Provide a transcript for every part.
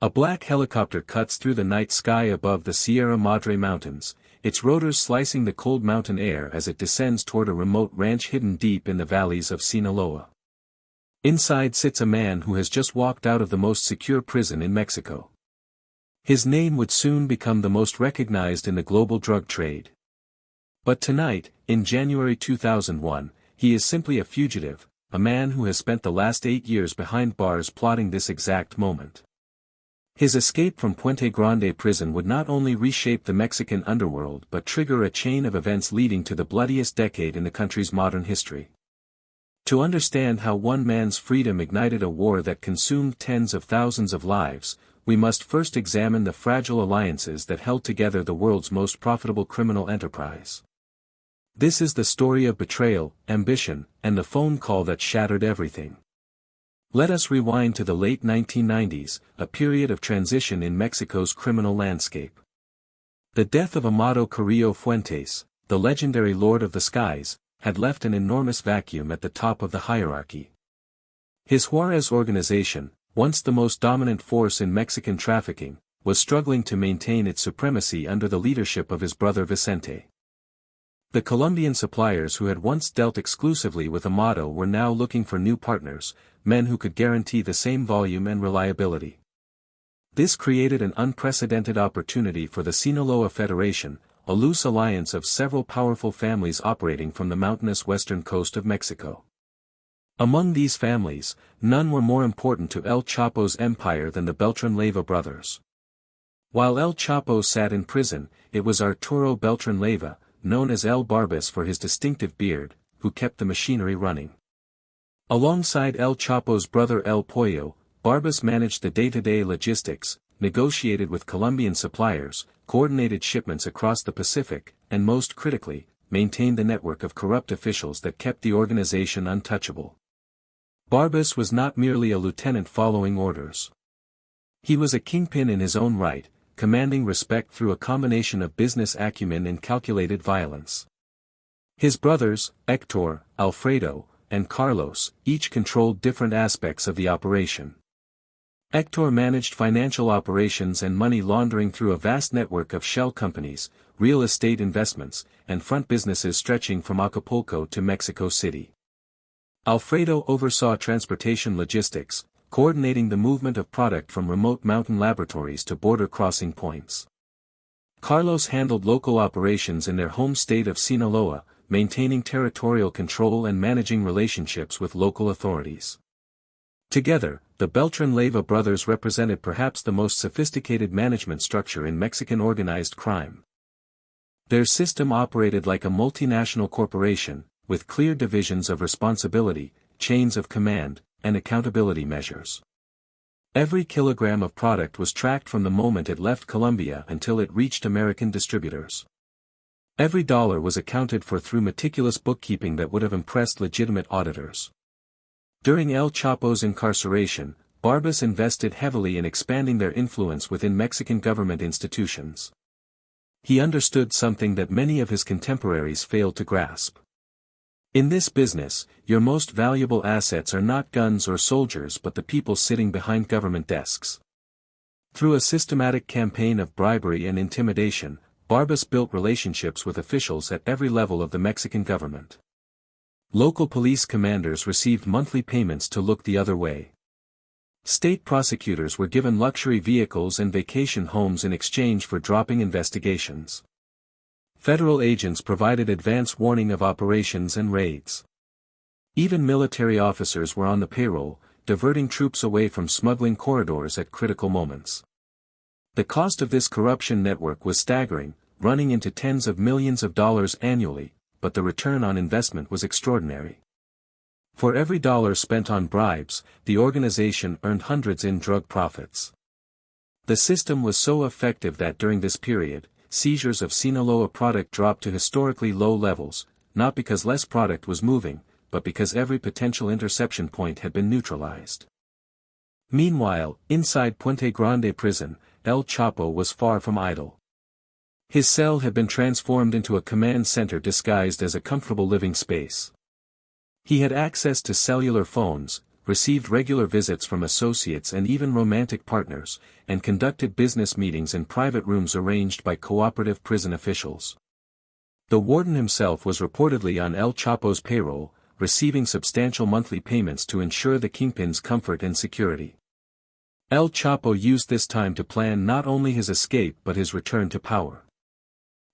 A black helicopter cuts through the night sky above the Sierra Madre Mountains, its rotors slicing the cold mountain air as it descends toward a remote ranch hidden deep in the valleys of Sinaloa. Inside sits a man who has just walked out of the most secure prison in Mexico. His name would soon become the most recognized in the global drug trade. But tonight, in January 2001, he is simply a fugitive, a man who has spent the last 8 years behind bars plotting this exact moment. His escape from Puente Grande prison would not only reshape the Mexican underworld but trigger a chain of events leading to the bloodiest decade in the country's modern history. To understand how one man's freedom ignited a war that consumed tens of thousands of lives, we must first examine the fragile alliances that held together the world's most profitable criminal enterprise. This is the story of betrayal, ambition, and the phone call that shattered everything. Let us rewind to the late 1990s, a period of transition in Mexico's criminal landscape. The death of Amado Carrillo Fuentes, the legendary Lord of the Skies, had left an enormous vacuum at the top of the hierarchy. His Juárez organization, once the most dominant force in Mexican trafficking, was struggling to maintain its supremacy under the leadership of his brother Vicente. The Colombian suppliers who had once dealt exclusively with Amado were now looking for new partners, men who could guarantee the same volume and reliability. This created an unprecedented opportunity for the Sinaloa Federation, a loose alliance of several powerful families operating from the mountainous western coast of Mexico. Among these families, none were more important to El Chapo's empire than the Beltrán Leyva brothers. While El Chapo sat in prison, it was Arturo Beltrán Leyva, known as El Barbas for his distinctive beard, who kept the machinery running. Alongside El Chapo's brother El Pollo, Barbas managed the day-to-day logistics, negotiated with Colombian suppliers, coordinated shipments across the Pacific, and most critically, maintained the network of corrupt officials that kept the organization untouchable. Barbas was not merely a lieutenant following orders. He was a kingpin in his own right, commanding respect through a combination of business acumen and calculated violence. His brothers, Héctor, Alfredo, and Carlos, each controlled different aspects of the operation. Héctor managed financial operations and money laundering through a vast network of shell companies, real estate investments, and front businesses stretching from Acapulco to Mexico City. Alfredo oversaw transportation logistics, coordinating the movement of product from remote mountain laboratories to border crossing points. Carlos handled local operations in their home state of Sinaloa, maintaining territorial control and managing relationships with local authorities. Together, the Beltrán Leyva brothers represented perhaps the most sophisticated management structure in Mexican organized crime. Their system operated like a multinational corporation, with clear divisions of responsibility, chains of command, and accountability measures. Every kilogram of product was tracked from the moment it left Colombia until it reached American distributors. Every dollar was accounted for through meticulous bookkeeping that would have impressed legitimate auditors. During El Chapo's incarceration, Barbas invested heavily in expanding their influence within Mexican government institutions. He understood something that many of his contemporaries failed to grasp. In this business, your most valuable assets are not guns or soldiers but the people sitting behind government desks. Through a systematic campaign of bribery and intimidation, Barbas built relationships with officials at every level of the Mexican government. Local police commanders received monthly payments to look the other way. State prosecutors were given luxury vehicles and vacation homes in exchange for dropping investigations. Federal agents provided advance warning of operations and raids. Even military officers were on the payroll, diverting troops away from smuggling corridors at critical moments. The cost of this corruption network was staggering, running into tens of millions of dollars annually, but the return on investment was extraordinary. For every dollar spent on bribes, the organization earned hundreds in drug profits. The system was so effective that during this period, seizures of Sinaloa product dropped to historically low levels, not because less product was moving, but because every potential interception point had been neutralized. Meanwhile, inside Puente Grande prison, El Chapo was far from idle. His cell had been transformed into a command center disguised as a comfortable living space. He had access to cellular phones, received regular visits from associates and even romantic partners, and conducted business meetings in private rooms arranged by cooperative prison officials. The warden himself was reportedly on El Chapo's payroll, receiving substantial monthly payments to ensure the kingpin's comfort and security. El Chapo used this time to plan not only his escape but his return to power.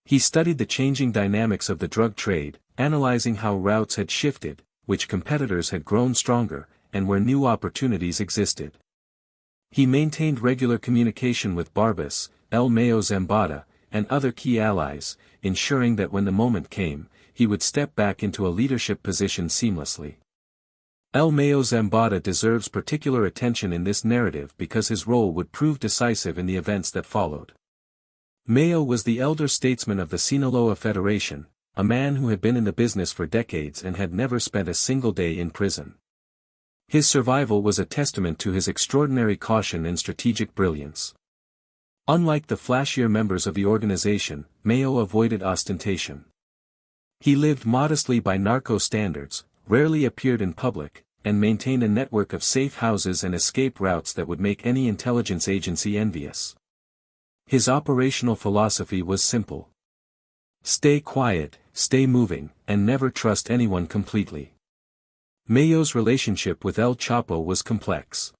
He studied the changing dynamics of the drug trade, analyzing how routes had shifted, which competitors had grown stronger, and where new opportunities existed. He maintained regular communication with Barbas, El Mayo Zambada, and other key allies, ensuring that when the moment came, he would step back into a leadership position seamlessly. El Mayo Zambada deserves particular attention in this narrative because his role would prove decisive in the events that followed. Mayo was the elder statesman of the Sinaloa Federation, a man who had been in the business for decades and had never spent a single day in prison. His survival was a testament to his extraordinary caution and strategic brilliance. Unlike the flashier members of the organization, Mayo avoided ostentation. He lived modestly by narco standards, rarely appeared in public, and maintained a network of safe houses and escape routes that would make any intelligence agency envious. His operational philosophy was simple. Stay quiet, stay moving, and never trust anyone completely. Mayo's relationship with El Chapo was complex.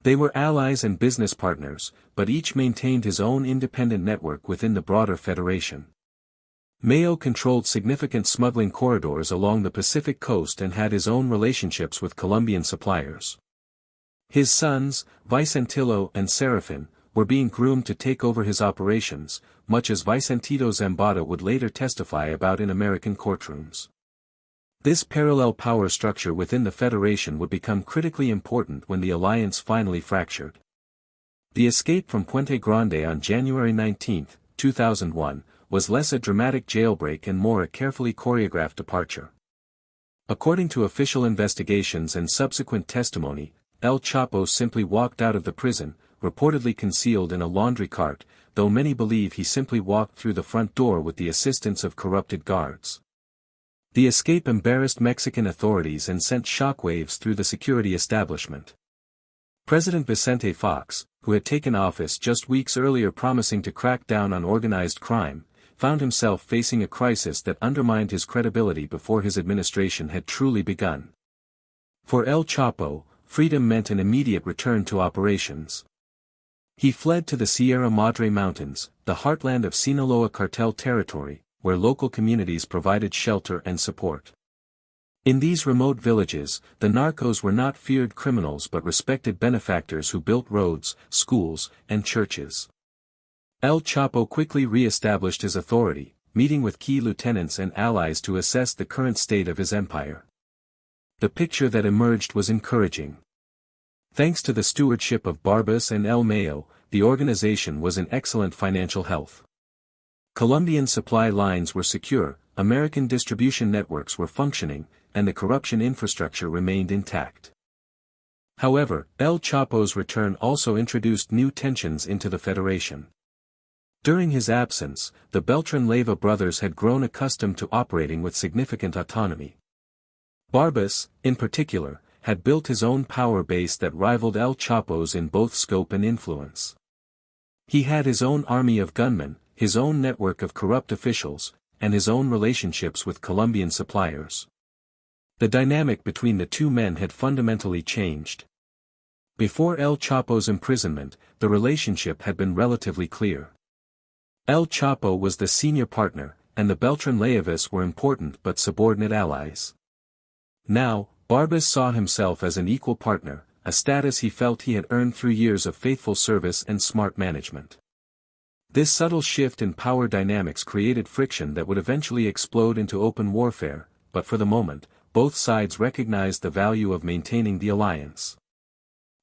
They were allies and business partners, but each maintained his own independent network within the broader federation. Mayo controlled significant smuggling corridors along the Pacific coast and had his own relationships with Colombian suppliers. His sons, Vicentillo and Serafin, were being groomed to take over his operations, much as Vicentito Zambada would later testify about in American courtrooms. This parallel power structure within the Federation would become critically important when the alliance finally fractured. The escape from Puente Grande on January 19, 2001, was less a dramatic jailbreak and more a carefully choreographed departure. According to official investigations and subsequent testimony, El Chapo simply walked out of the prison, reportedly concealed in a laundry cart, though many believe he simply walked through the front door with the assistance of corrupted guards. The escape embarrassed Mexican authorities and sent shockwaves through the security establishment. President Vicente Fox, who had taken office just weeks earlier promising to crack down on organized crime, found himself facing a crisis that undermined his credibility before his administration had truly begun. For El Chapo, freedom meant an immediate return to operations. He fled to the Sierra Madre Mountains, the heartland of Sinaloa Cartel territory, where local communities provided shelter and support. In these remote villages, the narcos were not feared criminals but respected benefactors who built roads, schools, and churches. El Chapo quickly re-established his authority, meeting with key lieutenants and allies to assess the current state of his empire. The picture that emerged was encouraging. Thanks to the stewardship of Barbas and El Mayo, the organization was in excellent financial health. Colombian supply lines were secure, American distribution networks were functioning, and the corruption infrastructure remained intact. However, El Chapo's return also introduced new tensions into the Federation. During his absence, the Beltrán Leyva brothers had grown accustomed to operating with significant autonomy. Barbas, in particular, had built his own power base that rivaled El Chapo's in both scope and influence. He had his own army of gunmen, his own network of corrupt officials, and his own relationships with Colombian suppliers. The dynamic between the two men had fundamentally changed. Before El Chapo's imprisonment, the relationship had been relatively clear. El Chapo was the senior partner, and the Beltrán Leyvas were important but subordinate allies. Now, Barbas saw himself as an equal partner, a status he felt he had earned through years of faithful service and smart management. This subtle shift in power dynamics created friction that would eventually explode into open warfare, but for the moment, both sides recognized the value of maintaining the alliance.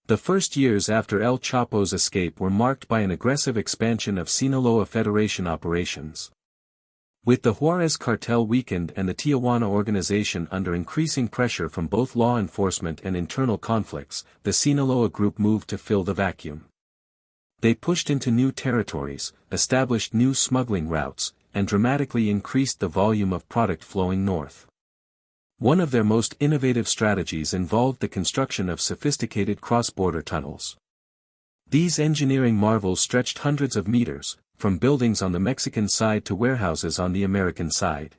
The first years after El Chapo's escape were marked by an aggressive expansion of Sinaloa Federation operations. With the Juárez Cartel weakened and the Tijuana organization under increasing pressure from both law enforcement and internal conflicts, the Sinaloa group moved to fill the vacuum. They pushed into new territories, established new smuggling routes, and dramatically increased the volume of product flowing north. One of their most innovative strategies involved the construction of sophisticated cross-border tunnels. These engineering marvels stretched hundreds of meters, from buildings on the Mexican side to warehouses on the American side.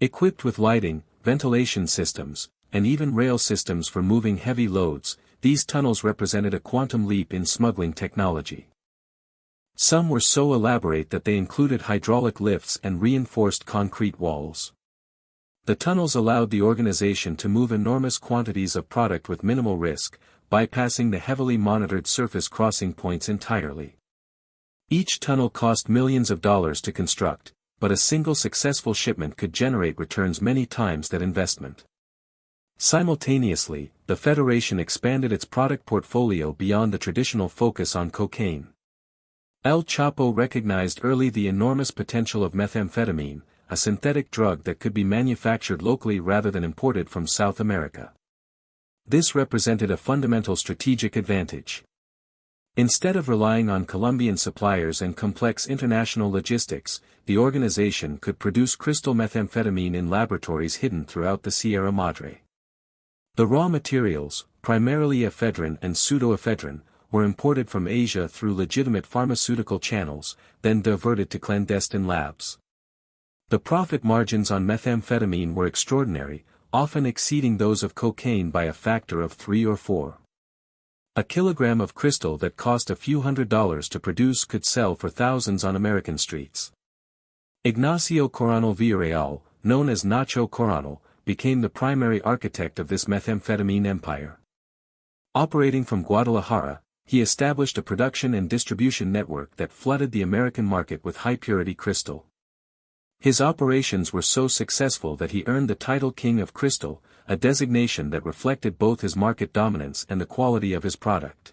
Equipped with lighting, ventilation systems, and even rail systems for moving heavy loads, these tunnels represented a quantum leap in smuggling technology. Some were so elaborate that they included hydraulic lifts and reinforced concrete walls. The tunnels allowed the organization to move enormous quantities of product with minimal risk, bypassing the heavily monitored surface crossing points entirely. Each tunnel cost millions of dollars to construct, but a single successful shipment could generate returns many times that investment. Simultaneously, the Federation expanded its product portfolio beyond the traditional focus on cocaine. El Chapo recognized early the enormous potential of methamphetamine, a synthetic drug that could be manufactured locally rather than imported from South America. This represented a fundamental strategic advantage. Instead of relying on Colombian suppliers and complex international logistics, the organization could produce crystal methamphetamine in laboratories hidden throughout the Sierra Madre. The raw materials, primarily ephedrine and pseudoephedrine, were imported from Asia through legitimate pharmaceutical channels, then diverted to clandestine labs. The profit margins on methamphetamine were extraordinary, often exceeding those of cocaine by a factor of 3 or 4. A kilogram of crystal that cost a few $100s to produce could sell for thousands on American streets. Ignacio Coronel Villarreal, known as Nacho Coronel, became the primary architect of this methamphetamine empire. Operating from Guadalajara, he established a production and distribution network that flooded the American market with high-purity crystal. His operations were so successful that he earned the title King of Crystal, a designation that reflected both his market dominance and the quality of his product.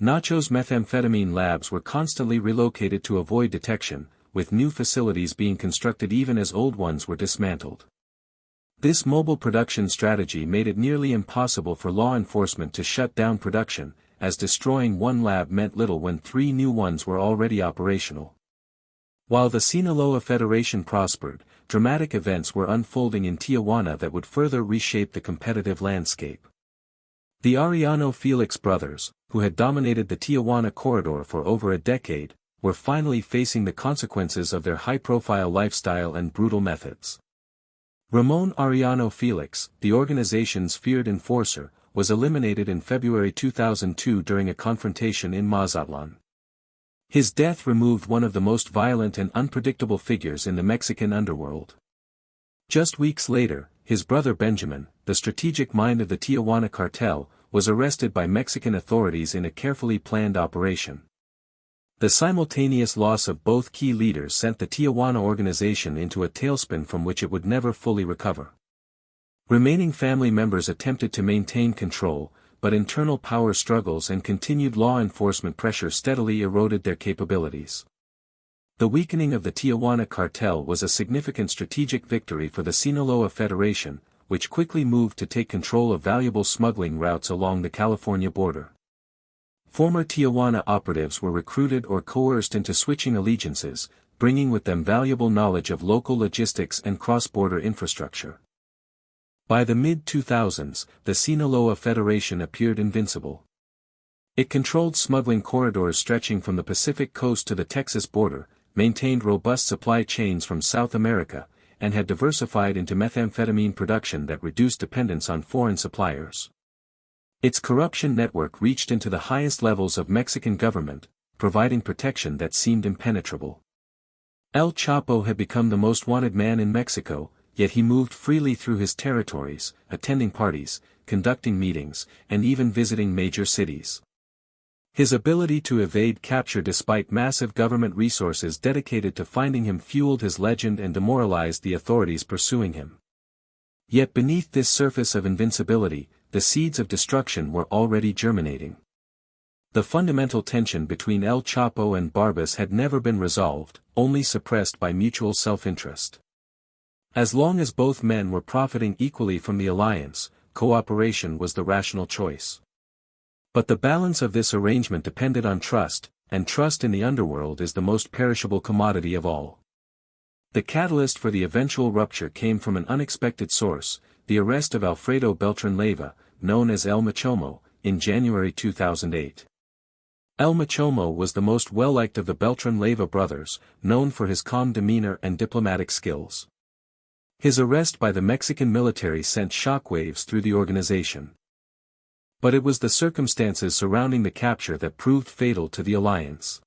Nacho's methamphetamine labs were constantly relocated to avoid detection, with new facilities being constructed even as old ones were dismantled. This mobile production strategy made it nearly impossible for law enforcement to shut down production, as destroying one lab meant little when 3 new ones were already operational. While the Sinaloa Federation prospered, dramatic events were unfolding in Tijuana that would further reshape the competitive landscape. The Arellano Félix brothers, who had dominated the Tijuana corridor for over a decade, were finally facing the consequences of their high-profile lifestyle and brutal methods. Ramon Arellano Félix, the organization's feared enforcer, was eliminated in February 2002 during a confrontation in Mazatlan. His death removed one of the most violent and unpredictable figures in the Mexican underworld. Just weeks later, his brother Benjamin, the strategic mind of the Tijuana Cartel, was arrested by Mexican authorities in a carefully planned operation. The simultaneous loss of both key leaders sent the Tijuana organization into a tailspin from which it would never fully recover. Remaining family members attempted to maintain control, but internal power struggles and continued law enforcement pressure steadily eroded their capabilities. The weakening of the Tijuana cartel was a significant strategic victory for the Sinaloa Federation, which quickly moved to take control of valuable smuggling routes along the California border. Former Tijuana operatives were recruited or coerced into switching allegiances, bringing with them valuable knowledge of local logistics and cross-border infrastructure. By the mid-2000s, the Sinaloa Federation appeared invincible. It controlled smuggling corridors stretching from the Pacific coast to the Texas border, maintained robust supply chains from South America, and had diversified into methamphetamine production that reduced dependence on foreign suppliers. Its corruption network reached into the highest levels of Mexican government, providing protection that seemed impenetrable. El Chapo had become the most wanted man in Mexico, yet he moved freely through his territories, attending parties, conducting meetings, and even visiting major cities. His ability to evade capture despite massive government resources dedicated to finding him fueled his legend and demoralized the authorities pursuing him. Yet beneath this surface of invincibility, the seeds of destruction were already germinating. The fundamental tension between El Chapo and Barbas had never been resolved, only suppressed by mutual self-interest. As long as both men were profiting equally from the alliance, cooperation was the rational choice. But the balance of this arrangement depended on trust, and trust in the underworld is the most perishable commodity of all. The catalyst for the eventual rupture came from an unexpected source, the arrest of Alfredo Beltrán Leyva, known as El Machomo, in January 2008. El Machomo was the most well-liked of the Beltrán Leyva brothers, known for his calm demeanor and diplomatic skills. His arrest by the Mexican military sent shockwaves through the organization. But it was the circumstances surrounding the capture that proved fatal to the alliance.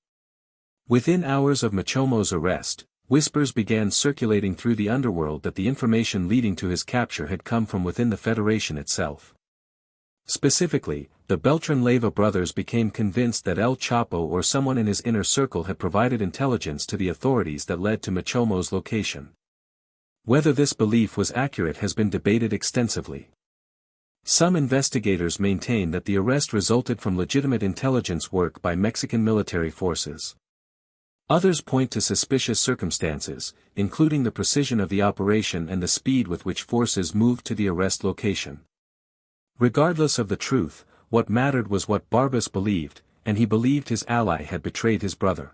Within hours of Machomo's arrest, whispers began circulating through the underworld that the information leading to his capture had come from within the Federation itself. Specifically, the Beltrán Leyva brothers became convinced that El Chapo or someone in his inner circle had provided intelligence to the authorities that led to Machomo's location. Whether this belief was accurate has been debated extensively. Some investigators maintain that the arrest resulted from legitimate intelligence work by Mexican military forces. Others point to suspicious circumstances, including the precision of the operation and the speed with which forces moved to the arrest location. Regardless of the truth, what mattered was what Barbas believed, and he believed his ally had betrayed his brother.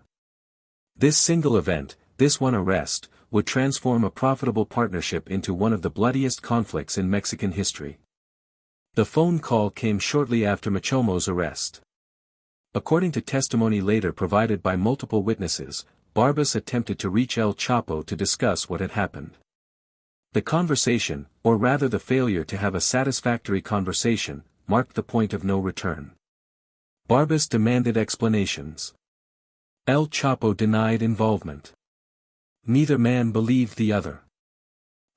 This single event, this one arrest, would transform a profitable partnership into one of the bloodiest conflicts in Mexican history. The phone call came shortly after Machomo's arrest. According to testimony later provided by multiple witnesses, Barbas attempted to reach El Chapo to discuss what had happened. The conversation, or rather the failure to have a satisfactory conversation, marked the point of no return. Barbas demanded explanations. El Chapo denied involvement. Neither man believed the other.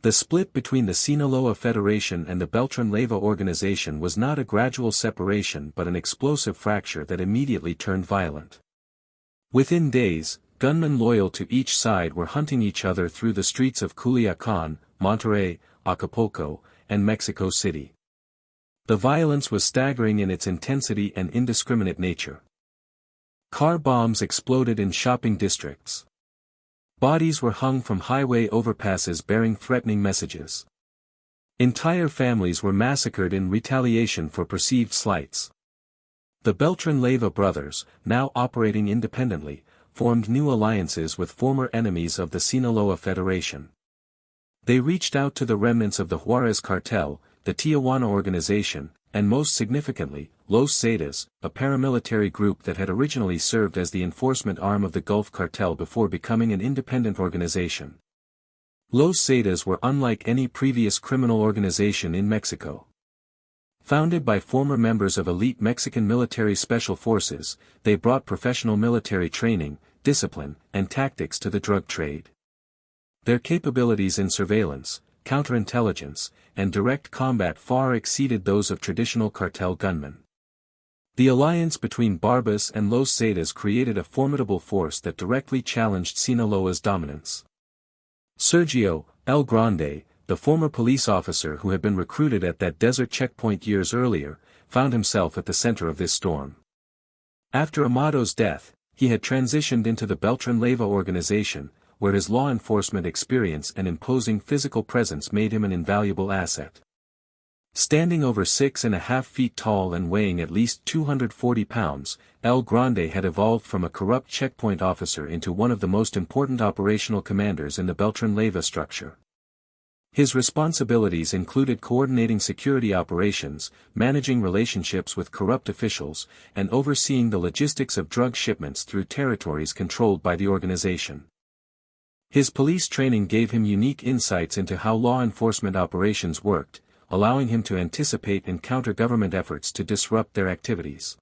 The split between the Sinaloa Federation and the Beltrán Leyva organization was not a gradual separation but an explosive fracture that immediately turned violent. Within days, gunmen loyal to each side were hunting each other through the streets of Culiacán, Monterrey, Acapulco, and Mexico City. The violence was staggering in its intensity and indiscriminate nature. Car bombs exploded in shopping districts. Bodies were hung from highway overpasses bearing threatening messages. Entire families were massacred in retaliation for perceived slights. The Beltrán Leyva brothers, now operating independently, formed new alliances with former enemies of the Sinaloa Federation. They reached out to the remnants of the Juárez Cartel, the Tijuana organization, and most significantly, Los Zetas, a paramilitary group that had originally served as the enforcement arm of the Gulf Cartel before becoming an independent organization. Los Zetas were unlike any previous criminal organization in Mexico. Founded by former members of elite Mexican military special forces, they brought professional military training, discipline, and tactics to the drug trade. Their capabilities in surveillance, counterintelligence, and direct combat far exceeded those of traditional cartel gunmen. The alliance between Barbas and Los Zetas created a formidable force that directly challenged Sinaloa's dominance. Sergio, El Grande, the former police officer who had been recruited at that desert checkpoint years earlier, found himself at the center of this storm. After Amado's death, he had transitioned into the Beltrán Leyva organization, where his law enforcement experience and imposing physical presence made him an invaluable asset. Standing over 6.5 feet tall and weighing at least 240 pounds, El Grande had evolved from a corrupt checkpoint officer into one of the most important operational commanders in the Beltrán Leyva structure. His responsibilities included coordinating security operations, managing relationships with corrupt officials, and overseeing the logistics of drug shipments through territories controlled by the organization. His police training gave him unique insights into how law enforcement operations worked, allowing him to anticipate and counter government efforts to disrupt their activities.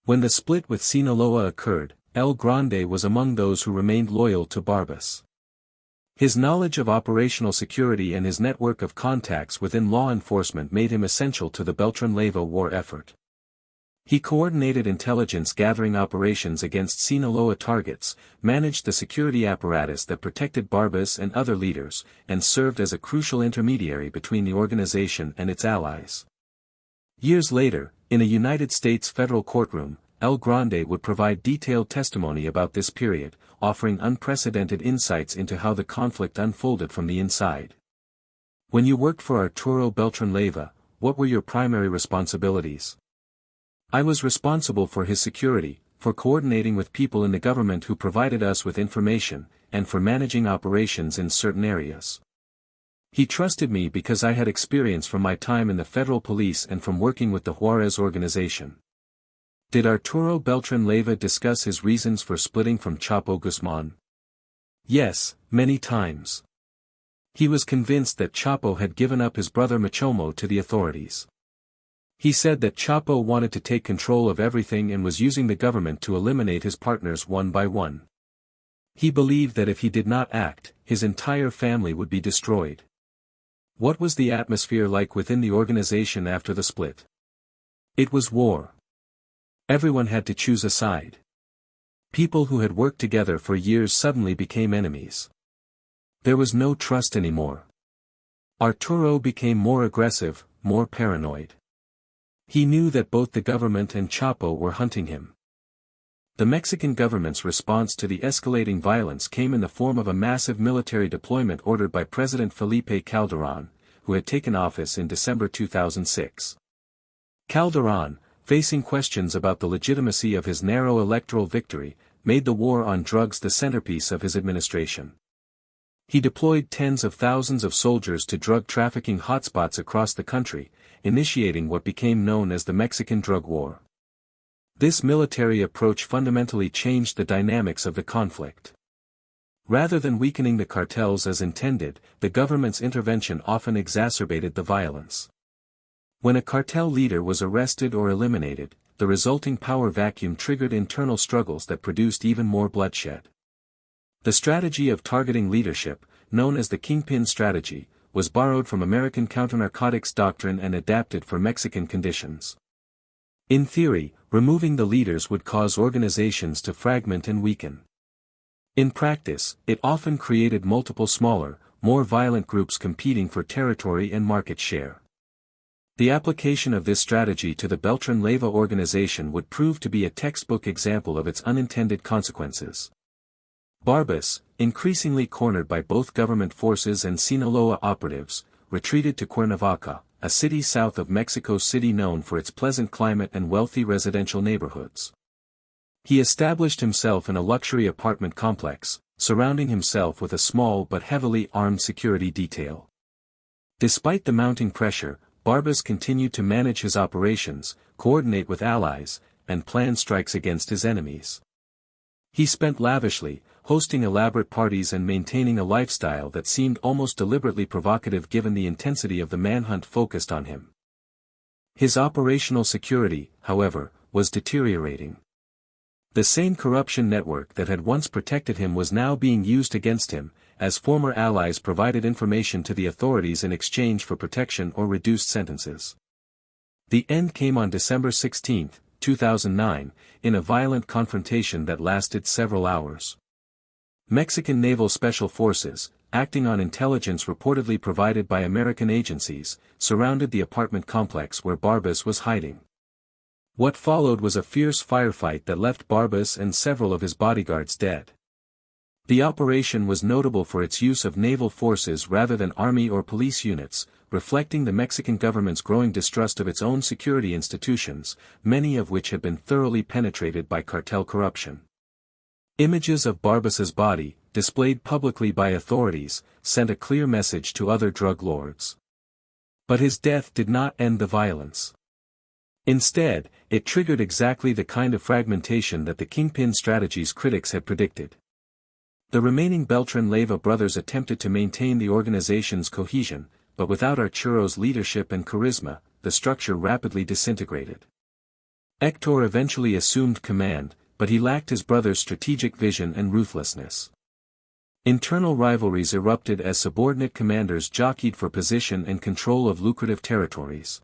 When the split with Sinaloa occurred, El Grande was among those who remained loyal to Barbas. His knowledge of operational security and his network of contacts within law enforcement made him essential to the Beltrán Leyva war effort. He coordinated intelligence gathering operations against Sinaloa targets, managed the security apparatus that protected Barbas and other leaders, and served as a crucial intermediary between the organization and its allies. Years later, in a United States federal courtroom, El Grande would provide detailed testimony about this period, offering unprecedented insights into how the conflict unfolded from the inside. When you worked for Arturo Beltrán Leyva, what were your primary responsibilities? I was responsible for his security, for coordinating with people in the government who provided us with information, and for managing operations in certain areas. He trusted me because I had experience from my time in the federal police and from working with the Juárez organization. Did Arturo Beltrán Leyva discuss his reasons for splitting from Chapo Guzmán? Yes, many times. He was convinced that Chapo had given up his brother Machomo to the authorities. He said that Chapo wanted to take control of everything and was using the government to eliminate his partners one by one. He believed that if he did not act, his entire family would be destroyed. What was the atmosphere like within the organization after the split? It was war. Everyone had to choose a side. People who had worked together for years suddenly became enemies. There was no trust anymore. Arturo became more aggressive, more paranoid. He knew that both the government and Chapo were hunting him. The Mexican government's response to the escalating violence came in the form of a massive military deployment ordered by President Felipe Calderón, who had taken office in December 2006. Calderón, facing questions about the legitimacy of his narrow electoral victory, made the war on drugs the centerpiece of his administration. He deployed tens of thousands of soldiers to drug trafficking hotspots across the country, initiating what became known as the Mexican Drug War. This military approach fundamentally changed the dynamics of the conflict. Rather than weakening the cartels as intended, the government's intervention often exacerbated the violence. When a cartel leader was arrested or eliminated, the resulting power vacuum triggered internal struggles that produced even more bloodshed. The strategy of targeting leadership, known as the kingpin strategy, was borrowed from American counternarcotics doctrine and adapted for Mexican conditions. In theory, removing the leaders would cause organizations to fragment and weaken. In practice, it often created multiple smaller, more violent groups competing for territory and market share. The application of this strategy to the Beltrán Leyva organization would prove to be a textbook example of its unintended consequences. Barbas, increasingly cornered by both government forces and Sinaloa operatives, retreated to Cuernavaca, a city south of Mexico City known for its pleasant climate and wealthy residential neighborhoods. He established himself in a luxury apartment complex, surrounding himself with a small but heavily armed security detail. Despite the mounting pressure, Barbas continued to manage his operations, coordinate with allies, and plan strikes against his enemies. He spent lavishly, hosting elaborate parties and maintaining a lifestyle that seemed almost deliberately provocative given the intensity of the manhunt focused on him. His operational security, however, was deteriorating. The same corruption network that had once protected him was now being used against him, as former allies provided information to the authorities in exchange for protection or reduced sentences. The end came on December 16, 2009, in a violent confrontation that lasted several hours. Mexican Naval Special Forces, acting on intelligence reportedly provided by American agencies, surrounded the apartment complex where Barbas was hiding. What followed was a fierce firefight that left Barbas and several of his bodyguards dead. The operation was notable for its use of naval forces rather than army or police units, reflecting the Mexican government's growing distrust of its own security institutions, many of which had been thoroughly penetrated by cartel corruption. Images of Barbas's body, displayed publicly by authorities, sent a clear message to other drug lords. But his death did not end the violence. Instead, it triggered exactly the kind of fragmentation that the kingpin strategy's critics had predicted. The remaining Beltrán Leyva brothers attempted to maintain the organization's cohesion, but without Arturo's leadership and charisma, the structure rapidly disintegrated. Héctor eventually assumed command, but he lacked his brother's strategic vision and ruthlessness. Internal rivalries erupted as subordinate commanders jockeyed for position and control of lucrative territories.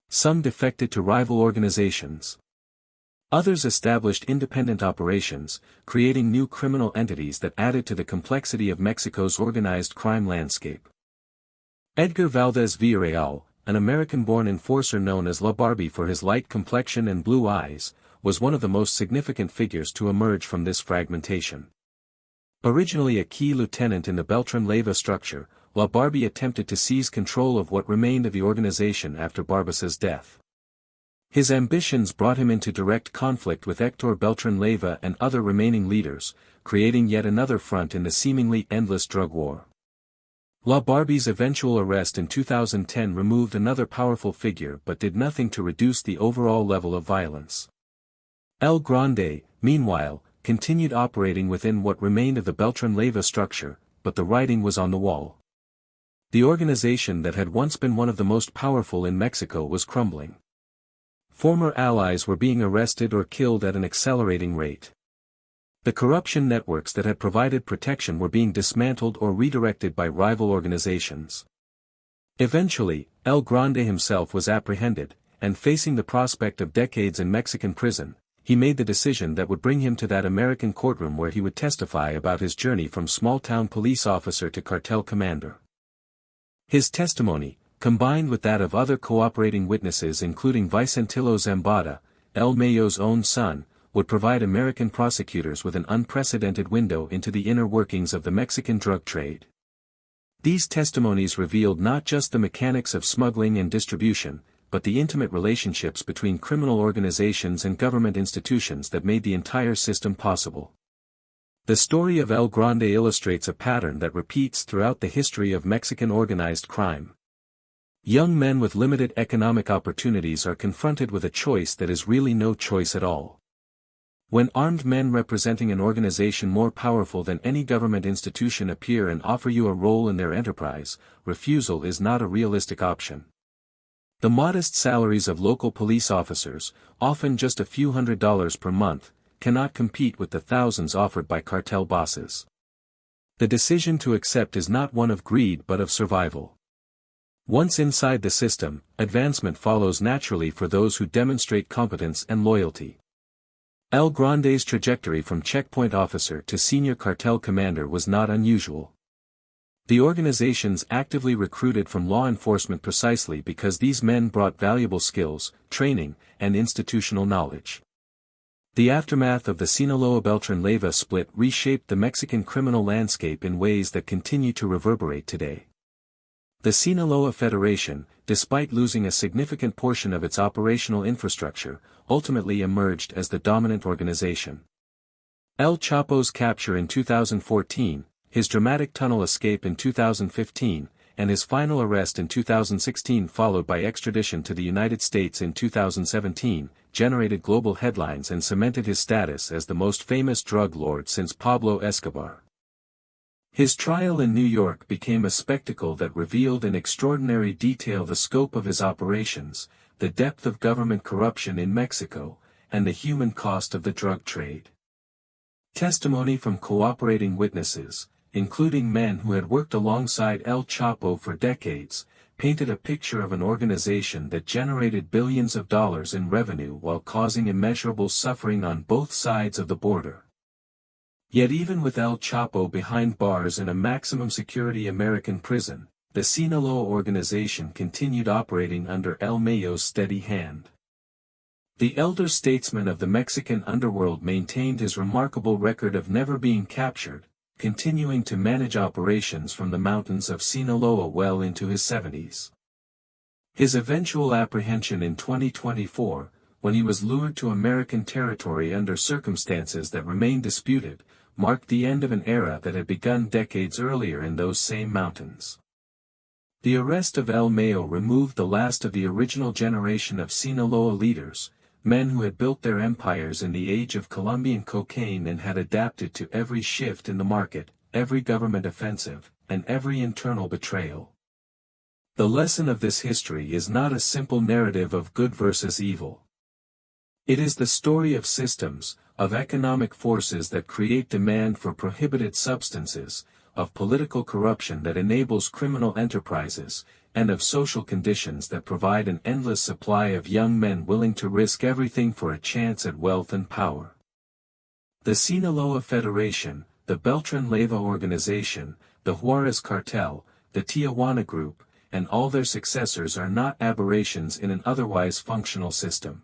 Some defected to rival organizations. Others established independent operations, creating new criminal entities that added to the complexity of Mexico's organized crime landscape. Edgar Valdez Villarreal, an American-born enforcer known as La Barbie for his light complexion and blue eyes, was one of the most significant figures to emerge from this fragmentation. Originally a key lieutenant in the Beltrán Leyva structure, La Barbie attempted to seize control of what remained of the organization after Barbas's death. His ambitions brought him into direct conflict with Beltrán Leyva and other remaining leaders, creating yet another front in the seemingly endless drug war. La Barbie's eventual arrest in 2010 removed another powerful figure but did nothing to reduce the overall level of violence. El Grande, meanwhile, continued operating within what remained of the Beltrán Leyva structure, but the writing was on the wall. The organization that had once been one of the most powerful in Mexico was crumbling. Former allies were being arrested or killed at an accelerating rate. The corruption networks that had provided protection were being dismantled or redirected by rival organizations. Eventually, El Grande himself was apprehended, and facing the prospect of decades in Mexican prison, he made the decision that would bring him to that American courtroom where he would testify about his journey from small-town police officer to cartel commander. His testimony, combined with that of other cooperating witnesses including Vicentillo Zambada, El Mayo's own son, would provide American prosecutors with an unprecedented window into the inner workings of the Mexican drug trade. These testimonies revealed not just the mechanics of smuggling and distribution, but the intimate relationships between criminal organizations and government institutions that made the entire system possible. The story of El Grande illustrates a pattern that repeats throughout the history of Mexican organized crime. Young men with limited economic opportunities are confronted with a choice that is really no choice at all. When armed men representing an organization more powerful than any government institution appear and offer you a role in their enterprise, refusal is not a realistic option. The modest salaries of local police officers, often just a few $100s per month, cannot compete with the thousands offered by cartel bosses. The decision to accept is not one of greed but of survival. Once inside the system, advancement follows naturally for those who demonstrate competence and loyalty. El Grande's trajectory from checkpoint officer to senior cartel commander was not unusual. The organizations actively recruited from law enforcement precisely because these men brought valuable skills, training, and institutional knowledge. The aftermath of the Sinaloa-Beltrán Leyva split reshaped the Mexican criminal landscape in ways that continue to reverberate today. The Sinaloa Federation, despite losing a significant portion of its operational infrastructure, ultimately emerged as the dominant organization. El Chapo's capture in 2014, his dramatic tunnel escape in 2015, and his final arrest in 2016 followed by extradition to the United States in 2017, generated global headlines and cemented his status as the most famous drug lord since Pablo Escobar. His trial in New York became a spectacle that revealed in extraordinary detail the scope of his operations, the depth of government corruption in Mexico, and the human cost of the drug trade. Testimony from cooperating witnesses, including men who had worked alongside El Chapo for decades, painted a picture of an organization that generated billions of dollars in revenue while causing immeasurable suffering on both sides of the border. Yet even with El Chapo behind bars in a maximum security American prison, the Sinaloa organization continued operating under El Mayo's steady hand. The elder statesman of the Mexican underworld maintained his remarkable record of never being captured, continuing to manage operations from the mountains of Sinaloa well into his 70s. His eventual apprehension in 2024, when he was lured to American territory under circumstances that remain disputed, marked the end of an era that had begun decades earlier in those same mountains. The arrest of El Mayo removed the last of the original generation of Sinaloa leaders, men who had built their empires in the age of Colombian cocaine and had adapted to every shift in the market, every government offensive, and every internal betrayal. The lesson of this history is not a simple narrative of good versus evil. It is the story of systems, of economic forces that create demand for prohibited substances, of political corruption that enables criminal enterprises, and of social conditions that provide an endless supply of young men willing to risk everything for a chance at wealth and power. The Sinaloa Federation, the Beltrán Leyva organization, the Juárez Cartel, the Tijuana Group, and all their successors are not aberrations in an otherwise functional system.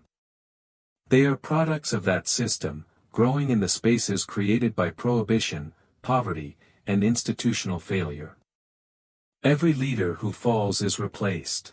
They are products of that system, growing in the spaces created by prohibition, poverty, and institutional failure. Every leader who falls is replaced.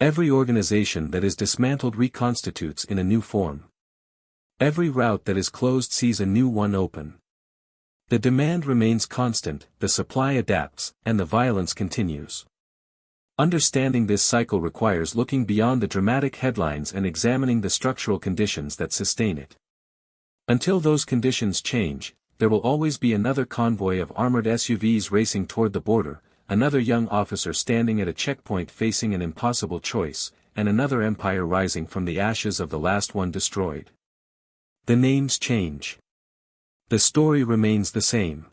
Every organization that is dismantled reconstitutes in a new form. Every route that is closed sees a new one open. The demand remains constant, the supply adapts, and the violence continues. Understanding this cycle requires looking beyond the dramatic headlines and examining the structural conditions that sustain it. Until those conditions change, there will always be another convoy of armored SUVs racing toward the border, another young officer standing at a checkpoint facing an impossible choice, and another empire rising from the ashes of the last one destroyed. The names change. The story remains the same.